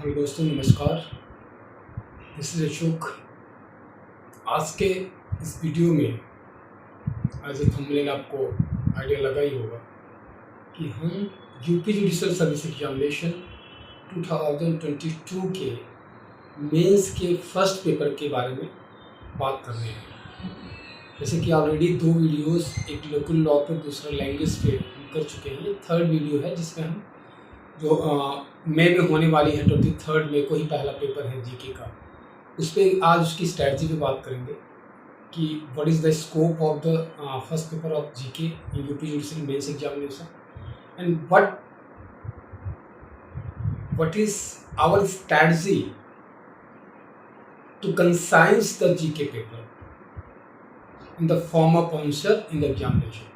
Hello दोस्तों, नमस्कार। This is Ashok. आज के इस वीडियो में एज ए थंबनेल आपको आइडिया लगा ही होगा कि हम यूपी जुडिशल सर्विस एग्जामिनेशन 2022 के मेंस के फर्स्ट पेपर के बारे में बात कर रहे हैं। जैसे कि ऑलरेडी 2 वीडियोस, एक लोकल लॉ पे, दूसरा लैंग्वेज पे हम कर चुके हैं। ये थर्ड वीडियो है जिसमें हम जो मई में होने वाली है 23 मई को ही पहला पेपर है जीके का, उस पर आज उसकी स्ट्रैटेजी पे बात करेंगे कि what is the scope of the first paper of GK in UP judicial mains examination and what is our strategy to concise the GK paper in the form of answer in the examination।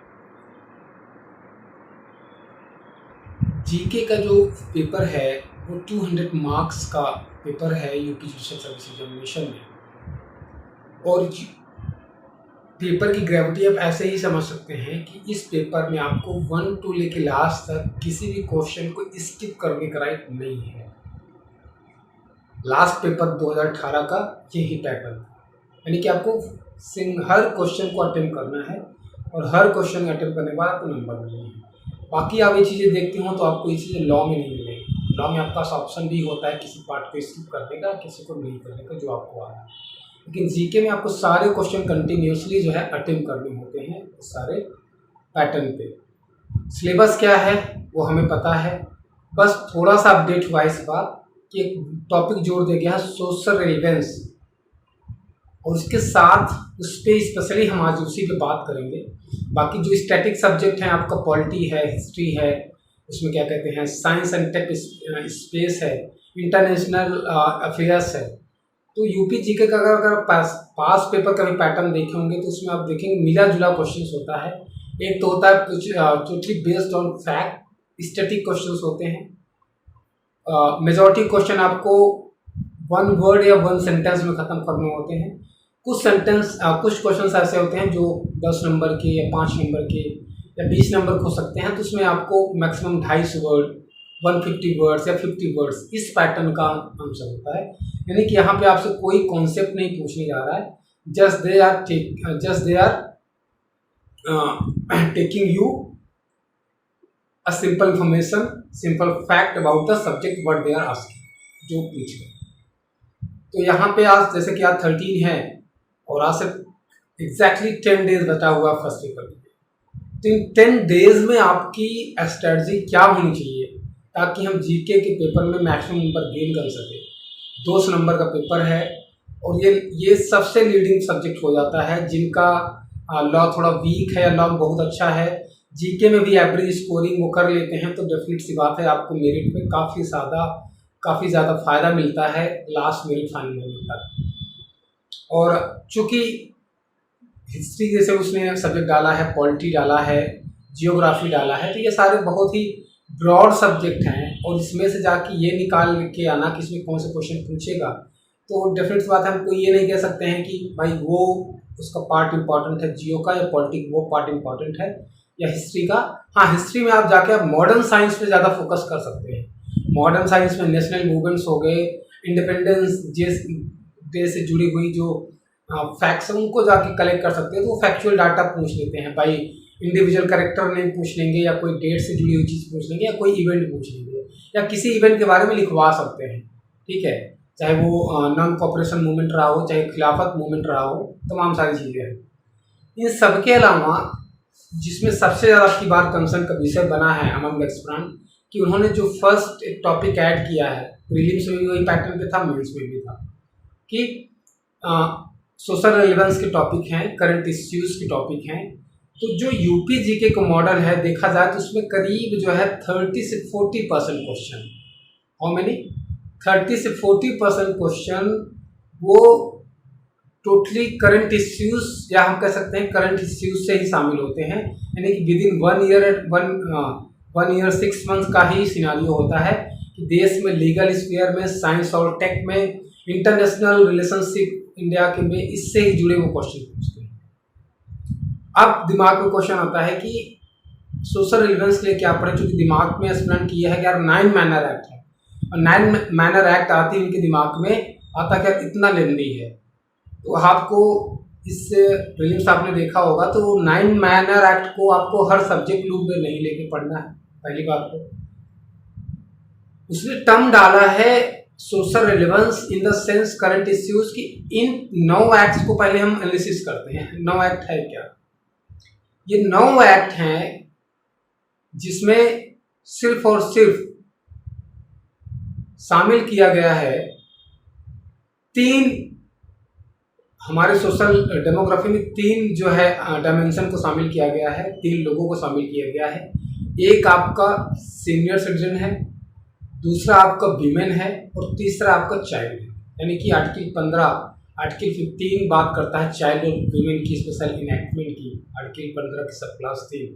GK का जो paper है वो 200 marks का paper है UP judicial service examination में। और paper की gravity आप ऐसे ही समझ सकते हैं कि इस पेपर में आपको 1 to लेके लास्ट तक किसी भी क्वेश्चन को स्किप करने का राइट नहीं है। लास्ट पेपर 2018 का यही पैटर्न, यानी कि आपको हर क्वेश्चन को अटेम्प्ट करना है और हर क्वेश्चन अटेम्प्ट करने के बाद आपको नंबर मिलने हैं। बाकी आप ये चीज़ें देखते हो तो आपको ये चीज़ें लॉ में नहीं मिलेगी। लॉ में आपका ऑप्शन भी होता है किसी पार्ट को स्किप करने का, किसी को नहीं करने का, जो आपको आ रहा है। लेकिन जीके में आपको सारे क्वेश्चन कंटिन्यूसली जो है अटेम्प्ट करने होते हैं सारे पैटर्न पे। सिलेबस क्या है वो हमें पता है, बस थोड़ा सा अपडेट हुआ इस बार कि एक टॉपिक जोड़ दिया गया है सोशल रेलिवेंस, और उसके साथ उस पर स्पेशली हम आज उसी पे बात करेंगे। बाकी जो स्टैटिक सब्जेक्ट हैं आपका पॉलिटी है, हिस्ट्री है, उसमें क्या कहते हैं साइंस एंड टेक स्पेस है, इंटरनेशनल अफेयर्स है। तो यूपी जीके का अगर पास पेपर का भी पैटर्न देखे होंगे तो उसमें आप देखेंगे मिला जुला क्वेश्चन होता है। एक तो होता है कुछ totally based on fact, static question होते हैं। मेजॉरिटी क्वेश्चन आपको 1 वर्ड या 1 सेंटेंस में ख़त्म करने होते हैं। कुछ क्वेश्चन ऐसे होते हैं जो 10 नंबर के या 5 नंबर के या 20 नंबर हो सकते हैं, तो उसमें आपको मैक्सिमम 250 वर्ड, 150 वर्ड्स या 50 वर्ड्स इस पैटर्न का आंसर होता है। यानी कि यहाँ पे आपसे कोई कॉन्सेप्ट नहीं पूछने जा रहा है, just they are taking you a simple information, simple fact about the subject what they are asking, जो पूछ रहे हैं। तो यहाँ पे आज जैसे कि आज 13 है और आज से एग्जैक्टली 10 डेज बचा हुआ फर्स्ट पेपर के। तो इन 10 डेज में आपकी स्ट्रेटजी क्या होनी चाहिए ताकि हम जीके के पेपर में मैक्सिमम नंबर गेन कर सकें। 200 नंबर का पेपर है और ये सबसे लीडिंग सब्जेक्ट हो जाता है जिनका लॉ थोड़ा वीक है या लॉ बहुत अच्छा है, जीके में भी एवरेज स्कोरिंग वो कर लेते हैं, तो डेफिनेट सी बात है आपको मेरिट में काफ़ी ज़्यादा फायदा मिलता है लास्ट मेरिट फाइनल होने तक। और चूँकि हिस्ट्री जैसे उसने सब्जेक्ट डाला है, पॉलिटी डाला है, जियोग्राफी डाला है, तो ये सारे बहुत ही ब्रॉड सब्जेक्ट हैं और इसमें से जाके ये निकाल के आना कि इसमें कौन से क्वेश्चन पूछेगा, तो डेफिनेट बात है हमको ये नहीं कह सकते हैं कि भाई वो उसका पार्ट इम्पॉर्टेंट है जियो का, या पॉलिटिक वो पार्ट इम्पॉर्टेंट है या हिस्ट्री का। हाँ, हिस्ट्री में आप जाके आप मॉडर्न साइंस पे ज़्यादा फोकस कर सकते हैं। मॉडर्न साइंस में नेशनल मूवमेंट्स हो गए, इंडिपेंडेंस डे से जुड़ी हुई जो फैक्ट्स हैं उनको जाके कलेक्ट कर सकते हैं, तो वो फैक्चुअल डाटा पूछ लेते हैं। भाई इंडिविजुअल कैरेक्टर नेम पूछ लेंगे या कोई डेट से जुड़ी हुई चीज़ पूछ लेंगे या कोई इवेंट पूछ लेंगे या किसी इवेंट के बारे में लिखवा सकते हैं, ठीक है, चाहे वो नॉन कॉपरेशन मूवमेंट रहा हो, चाहे खिलाफत मूवमेंट रहा हो, तमाम सारी चीज़ें हैं। इन सबके अलावा जिसमें सबसे ज़्यादा आपकी बार कंसर्न का विषय बना है अमंग एक्सपर्ट कि उन्होंने जो फर्स्ट एक टॉपिक ऐड किया है, प्रीलिम्स में भी वही पैटर्न पे था, मेंस में भी था, कि सोशल रेलेवेंस के टॉपिक हैं, करंट इश्यूज के टॉपिक हैं। तो जो यूपी जीके का मॉडल है देखा जाए तो उसमें करीब जो है 30 से 40% क्वेश्चन, हाउ मेनी 30 से 40% क्वेश्चन वो टोटली करंट इश्यूज या हम कह सकते हैं करंट इश्यूज से ही शामिल होते हैं। यानी कि विद इन 1 ईयर 6 मंथ का ही सिनारियो होता है कि देश में लीगल स्फीयर में, साइंस और टेक में, इंटरनेशनल रिलेशनशिप इंडिया के में, इससे ही जुड़े वो क्वेश्चन पूछते हैं। अब दिमाग में क्वेश्चन आता है कि सोशल रिलेवेंस के लिए क्या पढ़े, चूंकि दिमाग में स्मरण किया है कि यार 9 मैनर एक्ट है, और 9 मैनर एक्ट आती है उनके दिमाग में, आता क्या इतना लेंदी है। तो आपको इस प्रीलिम्स आपने देखा होगा, तो 9 मैनर एक्ट को आपको हर सब्जेक्ट लूप में नहीं लेके पढ़ना है। पहली बात तो उसने टर्म डाला है social relevance in the sense current issues की इन 9 एक्ट्स को पहले हम एनालिसिस करते हैं। 9 एक्ट है क्या? ये 9 एक्ट हैं जिसमें सिर्फ और सिर्फ शामिल किया गया है 3, हमारे सोशल डेमोग्राफी में 3 जो है डायमेंशन को शामिल किया गया है, 3 लोगों को शामिल किया गया है। एक आपका सीनियर सिटीजन है, दूसरा आपका वीमेन है और तीसरा आपका चाइल्ड है। यानी कि आर्टिकल 15, आर्टिकल 15 बात करता है चाइल्ड और वीमेन की स्पेशल इनैक्टमेंट की, आर्टिकल 15 की सब क्लास 3।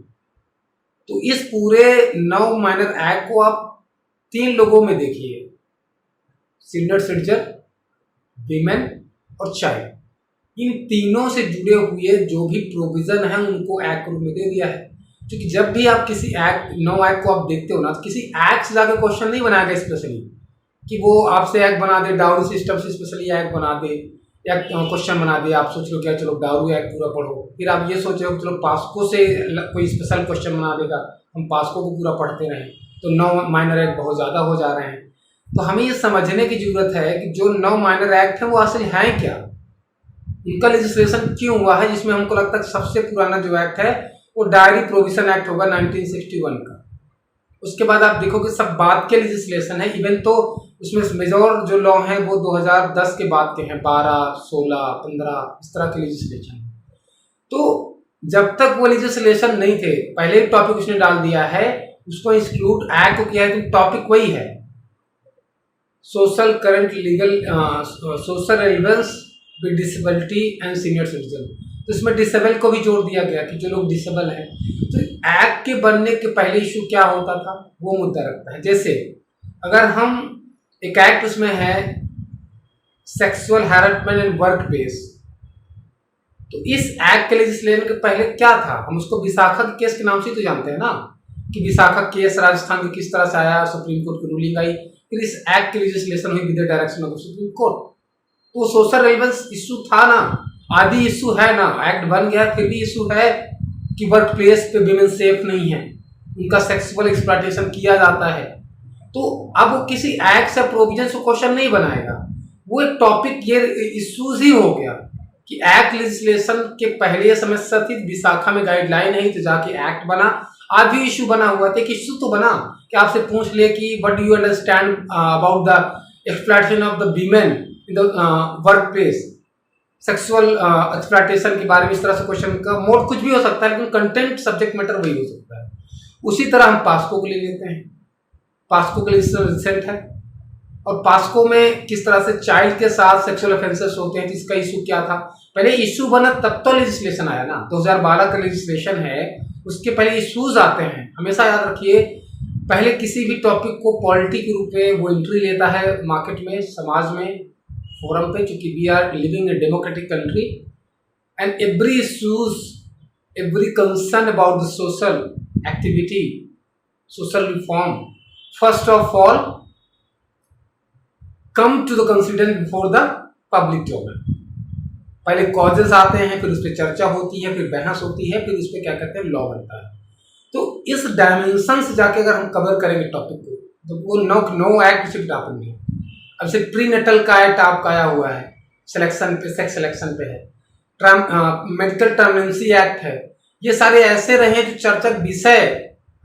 तो इस पूरे 9 माइनर एक्ट को आप 3 लोगों में देखिए, सीनियर सिटीजन, वीमेन और चाइल्ड। इन तीनों से जुड़े हुए जो भी प्रोविजन है उनको एक्ट रूप में दे दिया है। क्योंकि जब भी आप किसी एक्ट 9 एक्ट को आप देखते हो ना, तो किसी एक्ट से जाकर क्वेश्चन नहीं बनाएगा स्पेशली कि वो आपसे एक्ट बना दे, डाउरी सिस्टम से स्पेशली एक्ट बना दे या क्वेश्चन बना दे। आप सोच लो क्या, चलो डाउरी एक्ट पूरा पढ़ो, फिर आप ये सोच रहे हो चलो पास्को से कोई स्पेशल क्वेश्चन बना देगा, हम पास्को को पूरा पढ़ते रहें, तो 9 माइनर एक्ट बहुत ज़्यादा हो जा रहे हैं। तो हमें ये समझने की जरूरत है कि जो 9 माइनर एक्ट हैं वो असल हैं क्या, उनका लेजिस्लेशन क्यों हुआ है। जिसमें हमको लगता है सबसे पुराना जो एक्ट है वो डायरी प्रोविजन एक्ट होगा 1961 का। उसके बाद आप देखोगे सब बाद के लेजिस्लेशन है, इवन तो उसमें मेजर जो लॉ हैं वो 2010 के बाद के हैं, 12, 16, 15 इस तरह के लेजिस्लेशन। तो जब तक वो लेजिस्लेशन नहीं थे, पहले एक टॉपिक उसने डाल दिया है, उसको इंक्लूड एक्ट को किया है, तो टॉपिक वही है social current legal social relevance with disability and senior citizen. तो इसमें डिसेबल को भी जोड़ दिया गया कि जो लोग डिसेबल हैं। तो एक्ट के बनने के पहले इशू क्या होता था वो मुद्दा रखता है। जैसे अगर हम एक एक्ट उसमें है sexual harassment and work place, तो इस एक्ट के लेजिस्लेशन के पहले क्या था, हम उसको विशाखा के केस के नाम से तो जानते हैं ना, कि विशाखा केस राजस्थान के किस तरह से आया, सुप्रीम कोर्ट की रूलिंग आई, फिर इस एक्ट की लेजिस्लेशन हुई with the direction of supreme court. तो सोशल रिलेवेंस इशू था ना, आदि इशू है ना, एक्ट बन गया फिर भी इशू है कि वर्क प्लेस पे विमेन सेफ नहीं है, उनका सेक्सुअल एक्सप्लॉयटेशन किया जाता है। तो अब वो किसी एक्ट से प्रोविजन से क्वेश्चन नहीं बनाएगा, वो एक टॉपिक ये इश्यूज ही हो गया कि एक्ट लेजिस्लेशन के पहले समस्या थी, विशाखा में गाइडलाइन है तो जाके एक्ट बना। आज भी इशू बना हुआ था, एक इशू तो बना कि आपसे पूछ ले कि what do you understand about the exploitation of the women in the work place, sexual exploitation के बारे में। इस तरह से क्वेश्चन का मोड कुछ भी हो सकता है, लेकिन कंटेंट सब्जेक्ट मैटर वही हो सकता है। उसी तरह हम पास्को को ले लेते हैं, पास्को के लिए रिसेंट है, और पास्को में किस तरह से चाइल्ड के साथ सेक्सुअल ऑफेंसेस होते हैं, इसका इशू क्या था। पहले इशू बना तब तो लेजिस्लेशन आया ना, 2012 का लेजिस्लेशन है, उसके पहले इश्यूज आते हैं। हमेशा याद रखिए, पहले किसी भी टॉपिक को पॉलिटी के रूप में वो एंट्री लेता है मार्केट में, समाज में, फोरम पे, क्योंकि we are living in democratic country and every issues, every concern about the social activity, social reform, first of all come to the consideration before the public domain. पहले causes आते हैं, फिर उस पर चर्चा होती है, फिर बहस होती है, फिर उस पर क्या कहते हैं लॉ बनता है। तो इस डायमेंशन से जाके अगर हम कवर करेंगे टॉपिक को, तो वो नो एक्ट से टापेंगे। अब से प्री नेटल का एक्ट आपका आया हुआ है, सिलेक्शन पे, सेक्स सिलेक्शन पे है, मेडिकल टर्मिनेंसी एक्ट है, ये सारे ऐसे रहे जो चर्चक विषय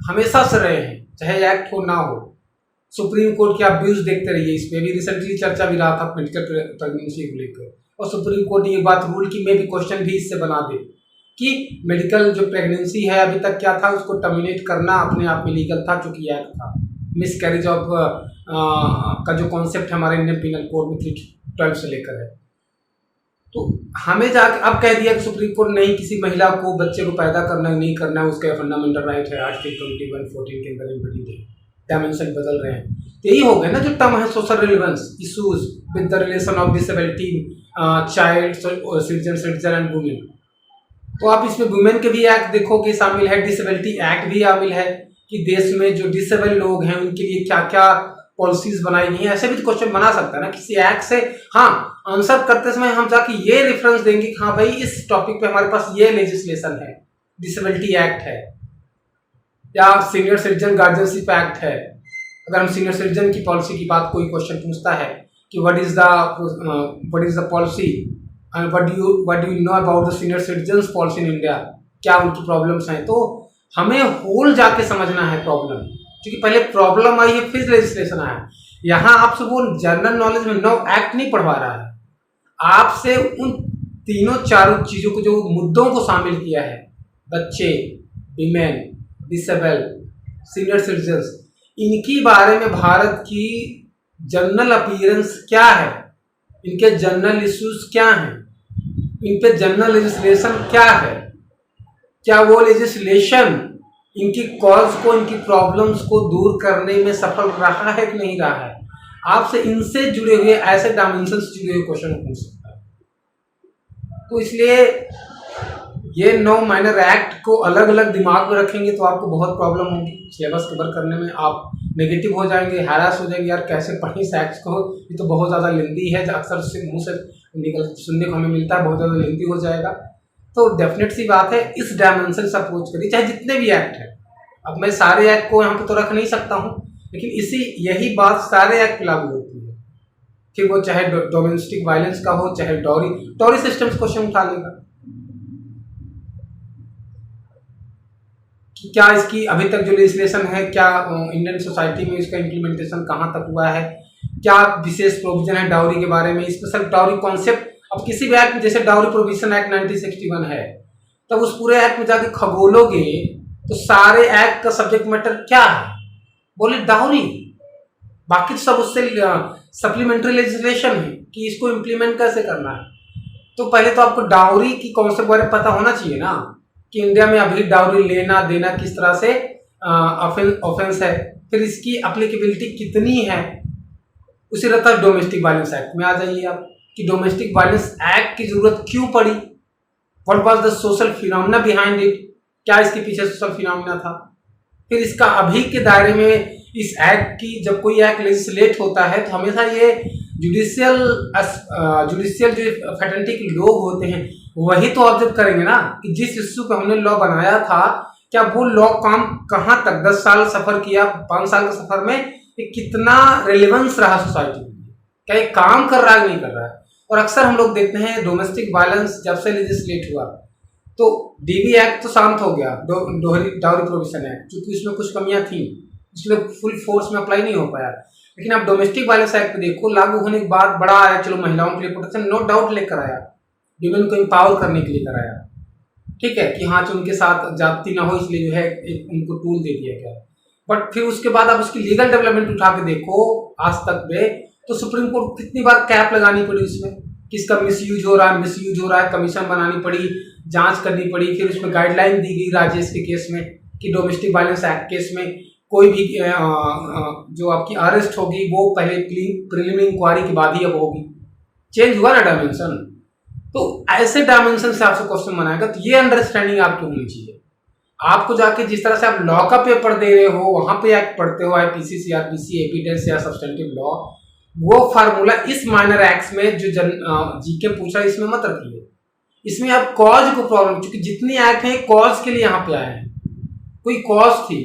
हमेशा से रहे हैं, चाहे एक्ट हो ना हो। सुप्रीम कोर्ट के आप व्यूज देखते रहिए, इस पे भी रिसेंटली चर्चा भी रहा था मेडिकल प्रेगनेंसी को लेकर, और सुप्रीम कोर्ट ने ये बात रूल की में भी क्वेश्चन भी इससे बना दे कि मेडिकल जो प्रेगनेंसी है अभी तक क्या था, उसको टर्मिनेट करना अपने आप में लीगल था, चूंकि एक्ट था। मिस कैरेज ऑफ का जो कॉन्सेप्ट हमारे इंडियन पिनल कोड में 312 से लेकर है, तो हमें जाके अब कह दिया कि सुप्रीम कोर्ट नहीं, किसी महिला को बच्चे को पैदा करना नहीं करना उसका फंडामेंटल राइट है, आर्टिकल 2114 के अंदर इम्प्लीमेंट है, डायमेंशन बदल रहे हैं। तो यही हो गया ना जो टर्म है social relevance issues with the relation of disability, child, citizen and women. तो आप इसमें वुमेन के भी एक्ट देखोगे शामिल है, डिसेबिलिटी एक्ट भी शामिल है कि देश में जो डिसेबल लोग हैं उनके लिए क्या क्या पॉलिसीज बनाई गई हैं, ऐसे भी तो क्वेश्चन बना सकता है ना किसी एक्ट से। हाँ, आंसर करते समय हम जाके ये रेफरेंस देंगे कि हाँ भाई इस टॉपिक पे हमारे पास ये लेजिस्लेशन है, डिसेबिलिटी एक्ट है या सीनियर सिटीजन गार्जियनशिप एक्ट है। अगर हम सीनियर सिटीजन की पॉलिसी की बात, कोई क्वेश्चन पूछता है कि what is the policy and what do you know about the senior citizen policy in India, क्या उनकी प्रॉब्लम्स हैं, तो हमें होल जाके समझना है प्रॉब्लम, क्योंकि पहले प्रॉब्लम आई है फिर लेजिस्लेशन आया। यहाँ आपसे वो जनरल नॉलेज में नो एक्ट नहीं पढ़वा रहा है, आपसे उन तीनों चारों चीजों को, जो मुद्दों को शामिल किया है, बच्चे, विमेन, डिसेबल, सीनियर सिटीजन्स, इनकी बारे में भारत की जनरल अपीयरेंस क्या है, इनके जनरल इश्यूज क्या हैं, इन पे जनरल लेजिस्लेशन क्या है, क्या वो लेजिस्लेशन इनकी कॉज को, इनकी प्रॉब्लम्स को दूर करने में सफल रहा है कि नहीं रहा है। आपसे इनसे जुड़े हुए ऐसे डायमेंशन से जुड़े हुए क्वेश्चन पूछ सकता है। तो इसलिए ये 9 माइनर एक्ट को अलग अलग दिमाग में रखेंगे तो आपको बहुत प्रॉब्लम होगी, सिलेबस कवर करने में आप नेगेटिव हो जाएंगे, हैरास हो जाएंगे, यार कैसे पढ़ें इस एक्ट को, ये तो बहुत ज़्यादा लेंदी है, अक्सर मुँह से निकल सुनने को हमें मिलता है, बहुत ज़्यादा लेंदी हो जाएगा। तो डेफिनेट सी बात है, इस डायमेंशन से अप्रोच करिए, चाहे जितने भी एक्ट हैं। अब मैं सारे एक्ट को यहाँ पे तो रख नहीं सकता हूँ, लेकिन यही बात सारे एक्ट पे लागू होती है, फिर वो चाहे डोमेस्टिक वायलेंस का हो, चाहे डॉरी सिस्टम क्वेश्चन उठा लेगा कि क्या इसकी अभी तक जो लेजिस्लेशन है, क्या इंडियन सोसाइटी में इसका इम्प्लीमेंटेशन कहाँ तक हुआ है, क्या विशेष प्रोविजन है डाउरी के बारे में, स्पेशल डाउरी कॉन्सेप्ट। अब किसी भी एक्ट में, जैसे डाउरी प्रोविजन एक्ट 1961 है, तब उस पूरे एक्ट में जाके खगोलोगे तो सारे एक्ट का सब्जेक्ट मैटर क्या है, बोले डाउरी, बाकी तो सब उससे सप्लीमेंट्री लेजिस्लेशन है कि इसको इम्प्लीमेंट कैसे करना है। तो पहले तो आपको डाउरी की कॉन्सेप्ट बारे में पता होना चाहिए ना, कि इंडिया में अभी डाउरी लेना देना किस तरह से ऑफेंस है, फिर इसकी एप्लीकेबिलिटी कितनी है। उसी तरह डोमेस्टिक वायलेंस एक्ट में आ जाइए आप, कि डोमेस्टिक वायलेंस एक्ट की जरूरत क्यों पड़ी, what was the social phenomena behind it, क्या इसके पीछे सोशल फिनोमेना था। फिर इसका अभी के दायरे में इस एक्ट की, जब कोई एक्ट लेजिस्लेट होता है तो हमेशा ये जुडिशियल जो फैटर्निटी के लोग होते हैं वही तो ऑब्जर्व करेंगे ना, कि जिस इश्यू पे हमने लॉ बनाया था, क्या वो लॉ काम कहाँ तक 10 साल सफर किया, 5 साल के सफर में ये कितना रेलेवेंस रहा सोसाइटी में, क्या ये काम कर रहा है नहीं कर रहा है। और अक्सर हम लोग देखते हैं डोमेस्टिक वायलेंस जब से लेजिस्लेट हुआ तो डीबी एक्ट तो शांत हो गया, डाउरी प्रोविजन एक्ट, क्योंकि उसमें कुछ कमियां थी, इसलिए फुल फोर्स में अप्लाई नहीं हो पाया। लेकिन अब डोमेस्टिक वायलेंस एक्ट पे देखो, लागू होने के बाद बड़ा आया, चलो महिलाओं के लिए प्रोटेक्शन नो डाउट लेकर आया, विमेन को एम्पावर करने के लिए कराया, ठीक है, कि हाँ जो उनके साथ जाति ना हो, इसलिए जो है एक उनको टूल दे दिया गया। बट फिर उसके बाद आप उसकी लीगल डेवलपमेंट उठा के देखो आज तक में, तो सुप्रीम कोर्ट कितनी बार कैप लगानी पड़ी उसमें, किसका मिसयूज हो रहा है, कमीशन बनानी पड़ी, जांच करनी पड़ी, फिर उसमें गाइडलाइन दी गई राजेश के केस में कि डोमेस्टिक वायलेंस एक्ट केस में कोई भी जो आपकी अरेस्ट होगी वो पहले प्रीलिमिनरी इंक्वायरी के बाद ही अब होगी। चेंज हुआ ना डायमेंशन, तो ऐसे डायमेंशन से आपसे क्वेश्चन बनाएगा, तो ये अंडरस्टैंडिंग आपकी होनी चाहिए। आपको जाके जिस तरह से आप लॉ का पेपर दे रहे हो, वहां पे एक्ट पढ़ते हो, आईपीसी, सीआरपीसी, एविडेंस या सब्सटेंटिव लॉ, वो फार्मूला इस माइनर एक्ट्स में जो जीके पूछा इसमें मत रखिए। इसमें आप कॉज को प्रॉब्लम, क्योंकि जितनी एक्ट है कॉज के लिए यहाँ पे आए हैं, कोई कॉज थी,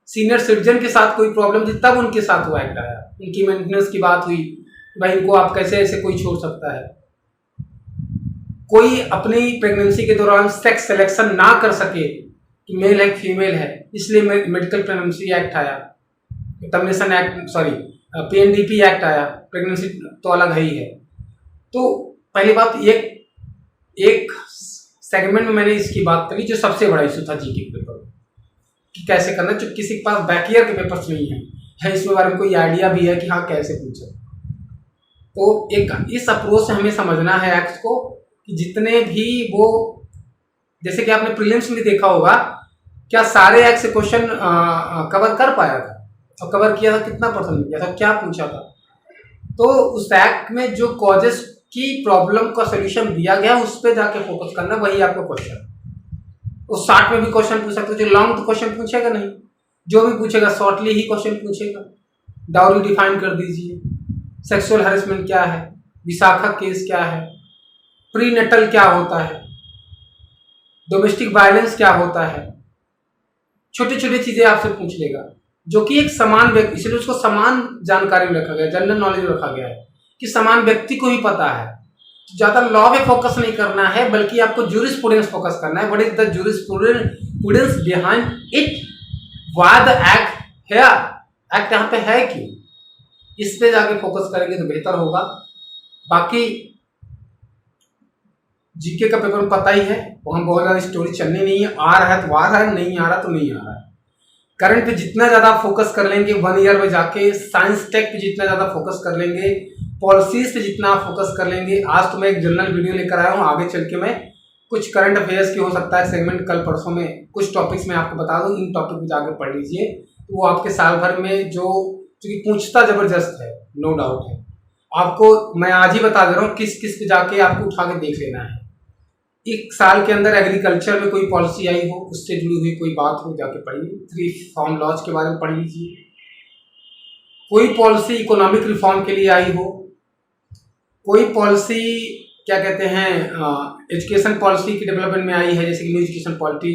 सीनियर सिटीजन के साथ कोई प्रॉब्लम थी तब उनके साथ वो एक्ट आया, उनकी मेंटेनेंस की बात हुई, भाई इनको आप कैसे ऐसे कोई छोड़ सकता है, कोई अपनी प्रेगनेंसी के दौरान सेक्स सिलेक्शन ना कर सके कि मेल है फीमेल है, इसलिए मेडिकल प्रेगनेंसी एक्ट आया, टर्मिनेशन एक्ट, सॉरी पीएनडीपी एक्ट आया, प्रेगनेंसी तो अलग ही है। तो पहली बात, एक सेगमेंट में मैंने इसकी बात करी जो सबसे बड़ा इशू था जीके के पेपर में, कि कैसे करना, जो किसी के पास बैकईयर के पेपर्स नहीं है इसमें बारे में कोई आइडिया भी है कि हाँ कैसे पूछे। तो एक इस अप्रोच से हमें समझना है एक्ट को, कि जितने भी वो, जैसे कि आपने प्रीलिम्स में देखा होगा, क्या सारे एक्ट से क्वेश्चन कवर कर पाया था, और कवर किया था कितना परसेंट किया था, क्या पूछा था। तो उस एक्ट में जो कॉजेस की प्रॉब्लम का सोल्यूशन दिया गया उस पर जाके फोकस करना, वही आपका क्वेश्चन। उस 60 में भी क्वेश्चन पूछ सकते हो, जो लॉन्ग तो क्वेश्चन पूछेगा नहीं, जो भी पूछेगा शॉर्टली ही क्वेश्चन पूछेगा। डाउरी डिफाइन कर दीजिए, सेक्सुअल हैरेसमेंट क्या है, विशाखा केस क्या है, प्रीनेटल क्या होता है, डोमेस्टिक वायलेंस क्या होता है, छोटी छोटी चीजें आपसे पूछ लेगा, जो कि एक समान व्यक्ति, इसलिए उसको समान जानकारी में रखा गया, जनरल नॉलेज में रखा गया है कि समान व्यक्ति को ही पता है। ज्यादा लॉ में फोकस नहीं करना है, बल्कि आपको जूरिस्प्रूडेंस फोकस करना है। What is the jurisprudence behind it, why the act है, एक्ट यहाँ पे है क्यों, इस पे जाके फोकस करेंगे तो बेहतर होगा। बाकी जीके का पेपर में पता ही है, वहां बहुत ज्यादा स्टोरी चलनी नहीं है, आ रहा है तो आ रहा है, नहीं आ रहा तो नहीं आ रहा है। करंट पे जितना ज्यादा फोकस कर लेंगे 1 ईयर में जाके, साइंस टेक पे जितना ज्यादा फोकस कर लेंगे, पॉलिसीज पे जितना आप फोकस कर लेंगे। आज तो मैं एक जनरल वीडियो लेकर आया हूँ, आगे चल के मैं कुछ करंट अफेयर्स की हो सकता है सेगमेंट कल परसों में कुछ टॉपिक्स में आपको बता दूं, इन टॉपिक पे जाकर पढ़ लीजिए, तो वो आपके साल भर में जो क्योंकि पूछता जबरदस्त है, नो डाउट है। आपको मैं आज ही बता दे रहा हूँ किस किस पे जाके आपको उठा के देख लेना है। एक साल के अंदर एग्रीकल्चर में कोई पॉलिसी आई हो, उससे जुड़ी हुई कोई बात हो, जाके पढ़िए। 3 फार्म लॉज के बारे में पढ़ लीजिए। कोई पॉलिसी इकोनॉमिक रिफॉर्म के लिए आई हो, कोई पॉलिसी क्या कहते हैं एजुकेशन पॉलिसी की डेवलपमेंट में आई है, जैसे कि न्यू एजुकेशन पॉलिसी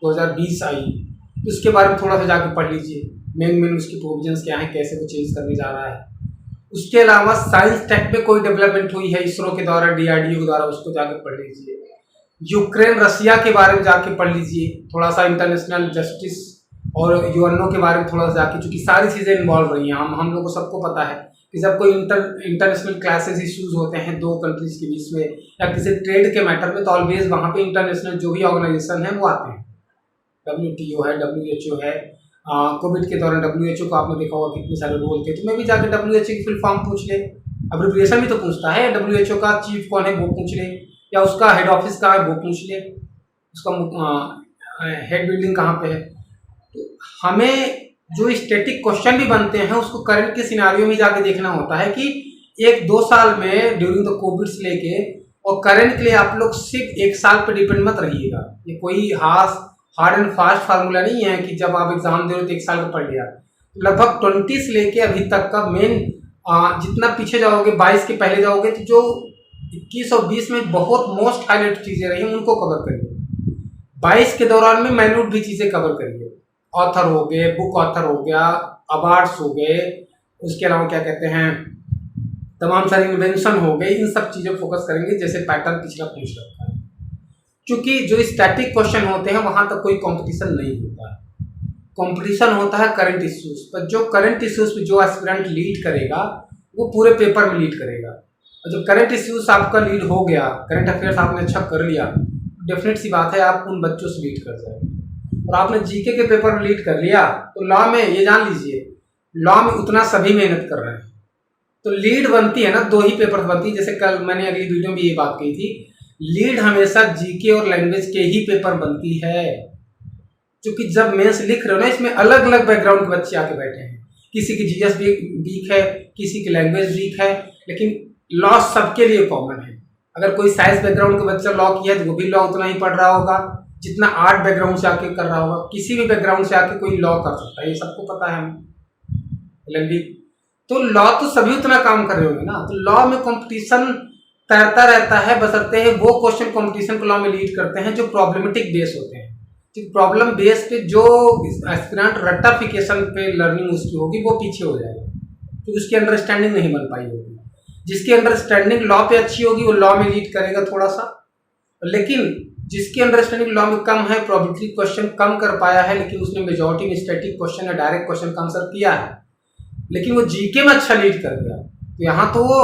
2020 आई, तो उसके बारे में थोड़ा सा जाके पढ़ लीजिए। मेन उसकी प्रोविजंस क्या है, कैसे वो चेंज करने जा रहा है। उसके अलावा साइंस टेक में कोई डेवलपमेंट हुई है इसरो के द्वारा, डीआरडीओ के द्वारा, उसको जाके पढ़ लीजिए। यूक्रेन रसिया के बारे में जाके पढ़ लीजिए, थोड़ा सा इंटरनेशनल जस्टिस और यूएनओ के बारे में थोड़ा सा जाके, चूंकि सारी चीजें इन्वॉल्व रही हैं। हम लोग को सबको पता है कि जब कोई इंटरनेशनल क्लासेस इश्यूज होते हैं दो कंट्रीज के बीच में या किसी ट्रेड के मैटर में, तो ऑलवेज वहाँ पे इंटरनेशनल जो भी ऑर्गेनाइजेशन है वो आते हैं। WTO है, WHO है, कोविड के दौरान WHO को आपने देखा होगा कितने सारे रोल थे, तो मैं भी जाकर WHO की फुल फॉर्म पूछ ले, अब्रिविएशन भी तो पूछता है, WHO का चीफ कौन है वो पूछ ले, या उसका हेड ऑफिस कहाँ है वो पूछ ले, उसका हेड बिल्डिंग कहाँ पे है। तो हमें जो स्टैटिक क्वेश्चन भी बनते हैं उसको करंट के सिनारियो में जाके देखना होता है कि 1-2 साल में ड्यूरिंग द कोविड से लेके और करंट के लिए आप लोग सिर्फ 1 साल पे डिपेंड मत रहिएगा। ये कोई हार्ड एंड फास्ट फार्मूला नहीं है कि जब आप एग्जाम दे रहे हो तो 1 साल का पढ़ लिया। लगभग 20 से लेके अभी तक का मेन जितना पीछे जाओगे, 22 के पहले जाओगे, तो जो 21 और 20 में बहुत मोस्ट हाईलाइट चीजें रही उनको कवर करिए। 22 के दौरान में माइन्यूट भी चीजें कवर करिए, ऑथर हो गए, बुक ऑथर हो गया, अवार्ड्स हो गए, उसके अलावा क्या कहते हैं तमाम सारे इन्वेंशन हो गए, इन सब चीजों पर फोकस करेंगे जैसे पैटर्न पिछला पूछ रखा है। क्योंकि जो स्टैटिक क्वेश्चन होते हैं वहां तक कोई कंपटीशन नहीं होता है, कंपटीशन होता है करंट इश्यूज पर। जो करंट इश्यूज पे जो एस्पिरेंट लीड करेगा वो पूरे पेपर में लीड करेगा, और जब करंट इश्यूज आपका लीड हो गया, करंट अफेयर्स आपने अच्छा कर लिया, डेफिनेट सी बात है आप उन बच्चों से लीड कर जाएंगे। और आपने जीके के पेपर में लीड कर लिया तो लॉ में ये जान लीजिए, लॉ में उतना सभी मेहनत कर रहे हैं, तो लीड बनती है ना 2 ही पेपर बनती है। जैसे कल मैंने अगली वीडियो में ये बात कही थी, लीड हमेशा जीके और लैंग्वेज के ही पेपर बनती है। क्योंकि जब मेंस लिख रहे हो ना, इसमें अलग अलग बैकग्राउंड के बच्चे आके बैठे हैं, किसी की जीएस वीक है, किसी की लैंग्वेज वीक है, लेकिन लॉ सबके लिए कॉमन है। अगर कोई साइंस बैकग्राउंड का बच्चा लॉ किया तो वो भी लॉ उतना ही पढ़ रहा होगा जितना आर्ट बैकग्राउंड से आके कर रहा होगा। किसी भी बैकग्राउंड से आके कोई लॉ कर सकता है, ये सबको पता है हमें। तो लॉ तो सभी उतना काम कर रहे होंगे ना, तो लॉ में कंपटीशन तैरता रहता है, बशर्ते है वो क्वेश्चन कंपटीशन को लॉ में लीड करते हैं जो प्रॉब्लमेटिक बेस होते हैं। प्रॉब्लम बेस पे जो एस्पिरेंट रट्टाफिकेशन पे लर्निंग उसकी होगी वो पीछे हो जाएगा, तो उसकी अंडरस्टैंडिंग नहीं बन पाई होगी। जिसकी अंडरस्टैंडिंग लॉ पे अच्छी होगी वो लॉ में लीड करेगा थोड़ा सा, लेकिन जिसकी अंडरस्टैंडिंग लॉ में कम है, प्रोबेबिलिटी क्वेश्चन कम कर पाया है, लेकिन उसने मेजॉरिटी में स्टैटिक क्वेश्चन या डायरेक्ट क्वेश्चन का आंसर किया है, लेकिन वो जीके में अच्छा लीड कर गया, तो यहाँ तो वो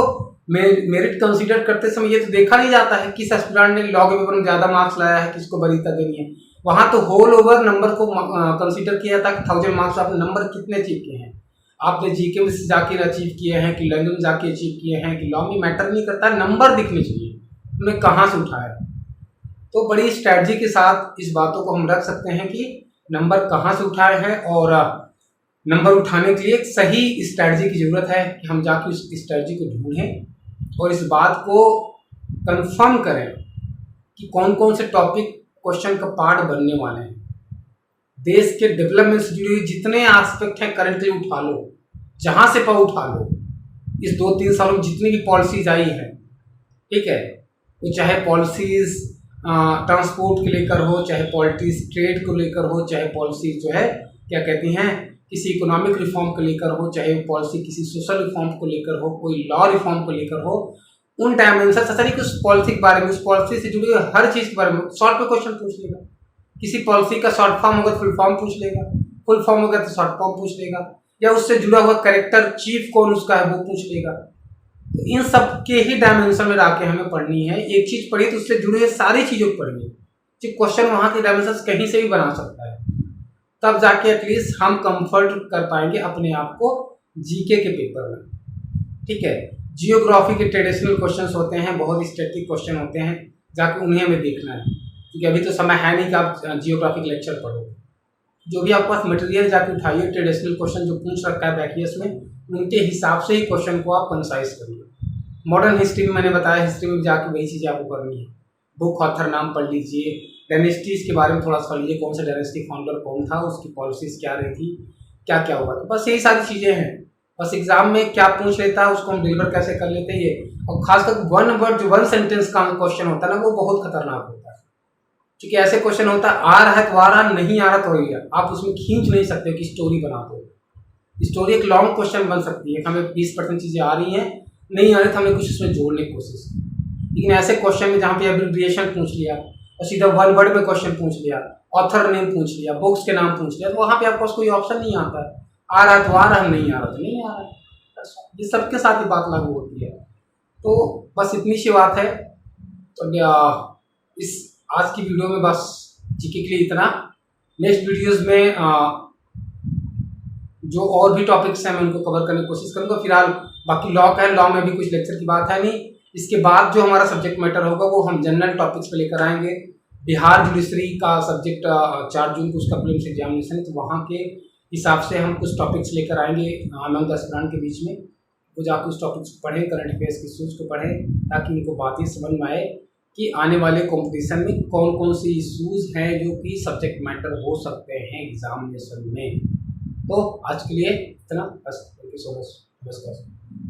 मेरिट कंसीडर करते समय ये तो देखा नहीं जाता है किस एस्पिरेंट ने लॉ के पेपर में ज्यादा मार्क्स लाया है, किसको वरीयता देनी है। वहां तो होल ओवर नंबर को कंसीडर किया जाता है कि 1000 मार्क्स आपने नंबर कितने अचीव किए हैं, आपने जीके में जाके अचीव किए हैं कि लैंग्वेज में जाके अचीव किए हैं कि लॉ में मैटर नहीं करता, नंबर दिखने चाहिए उन्हें कहाँ से उठाया। तो बड़ी स्ट्रैटेजी के साथ इस बातों को हम रख सकते हैं कि नंबर कहाँ से उठाए हैं, और नंबर उठाने के लिए एक सही स्ट्रैटेजी की जरूरत है कि हम जाके उस स्ट्रैटेजी को ढूंढें और इस बात को कंफर्म करें कि कौन कौन से टॉपिक क्वेश्चन का पार्ट बनने वाले हैं। देश के डेवलपमेंट से जुड़ी हुई जितने एस्पेक्ट हैं करंटली उठा लो, जहाँ से पर उठा लो, इस 2-3 सालों में जितनी भी पॉलिसीज आई हैं, ठीक है, वो चाहे पॉलिसीज ट्रांसपोर्ट को लेकर हो, चाहे पॉलिसीज ट्रेड को लेकर हो, चाहे पॉलिसीज जो है क्या कहती हैं किसी इकोनॉमिक रिफॉर्म को लेकर हो, चाहे पॉलिसी किसी सोशल रिफॉर्म को लेकर हो, कोई लॉ रिफॉर्म को लेकर हो, उन डायमेंशन ऐसा नहीं कि उस पॉलिसी के बारे में, उस पॉलिसी से जुड़ी हुई हर चीज़ के बारे में शॉर्ट में क्वेश्चन पूछ लेगा। किसी पॉलिसी का शॉर्ट फॉर्म होगा तो फुल फॉर्म पूछ लेगा, फुल फॉर्म होगा तो शॉर्ट फॉर्म पूछ लेगा, या उससे जुड़ा हुआ कैरेक्टर चीफ कौन उसका है वो पूछ लेगा। तो इन सब के ही डायमेंशन में आके हमें पढ़नी है। एक चीज पढ़ी तो उससे जुड़े हुए सारी चीजों को पढ़नी है, जो क्वेश्चन वहां के डायमेंशन कहीं से भी बना सकता है, तब जाके एटलीस्ट हम कंफर्ट कर पाएंगे अपने आप को जीके के पेपर में। ठीक है, जियोग्राफी के ट्रेडिशनल क्वेश्चंस होते हैं, बहुत स्टैटिक क्वेश्चन होते हैं, जाके उन्हें हमें देखना है, क्योंकि अभी तो समय है नहीं कि आप जियोग्राफी के लेक्चर पढ़ो। जो भी आपके पास मटेरियल जाके उठाइए, ट्रेडिशनल क्वेश्चन जो पूछ रखा है बैकियस में, उनके हिसाब से ही क्वेश्चन को आप कंसाइज करिए। मॉडर्न हिस्ट्री में मैंने बताया, हिस्ट्री में जाके वही चीज़ें आपको करनी है। बुक ऑथर नाम पढ़ लीजिए, डायनेस्टीज के बारे में थोड़ा सा पढ़ लीजिए, कौन सा डायनेस्टी फाउंडर कौन था, उसकी पॉलिसीज क्या रही थी, क्या क्या हुआ था, बस यही सारी चीज़ें हैं। बस एग्जाम में क्या पूछ लेता है उसको हम डिलीवर कैसे कर लेते हैं ये। और खासकर वन वर्ड जो वन सेंटेंस का क्वेश्चन होता है ना, वो बहुत खतरनाक होता है, क्योंकि ऐसे क्वेश्चन होता है आ रहा है तो आ रहा, नहीं आ रहा तो हो, आप उसमें खींच नहीं सकते कि स्टोरी बना दो। स्टोरी एक लॉन्ग क्वेश्चन बन सकती है, हमें 20% चीज़ें आ रही हैं, नहीं आ रही तो हमने कुछ उसमें जोड़ने की कोशिश की। लेकिन ऐसे क्वेश्चन में जहाँ पे एब्रिविएशन पूछ लिया और सीधा वन वर्ड में क्वेश्चन पूछ लिया, ऑथर नेम पूछ लिया, बुक्स के नाम पूछ लिया, तो वहाँ पे आपके पास कोई ऑप्शन नहीं आता है। आ रहा तो आ रहा, नहीं आ रहा तो नहीं आ रहा। ये सबके साथ ही बात लागू होती है। तो बस इतनी सी बात है। तो इस आज की वीडियो में बस जीके के लिए इतना। नेक्स्ट वीडियोस में जो और भी टॉपिक्स हैं मैं उनको कवर करने की कोशिश करूंगा। फिलहाल बाकी लॉ का है, लॉ में भी कुछ लेक्चर की बात है नहीं। इसके बाद जो हमारा सब्जेक्ट मैटर होगा वो हम जनरल टॉपिक्स पे लेकर आएंगे। बिहार जुडिशरी का सब्जेक्ट 4 जून को उसका प्रीलिम्स एग्जामिनेशन है, तो वहाँ के हिसाब से हम कुछ टॉपिक्स लेकर आएंगे अमंग एस्पिरेंट के बीच में। वो जाकर उस टॉपिक्स को पढ़ें, करंट अफेयर्स की इशूज़ को पढ़ें, ताकि इनको बातें समझ में आए कि आने वाले कंपटीशन में कौन कौन सी इशूज़ हैं जो कि सब्जेक्ट मैटर हो सकते हैं एग्जामिनेशन में। तो आज के लिए इतना बस। Thank you so much. नमस्कार।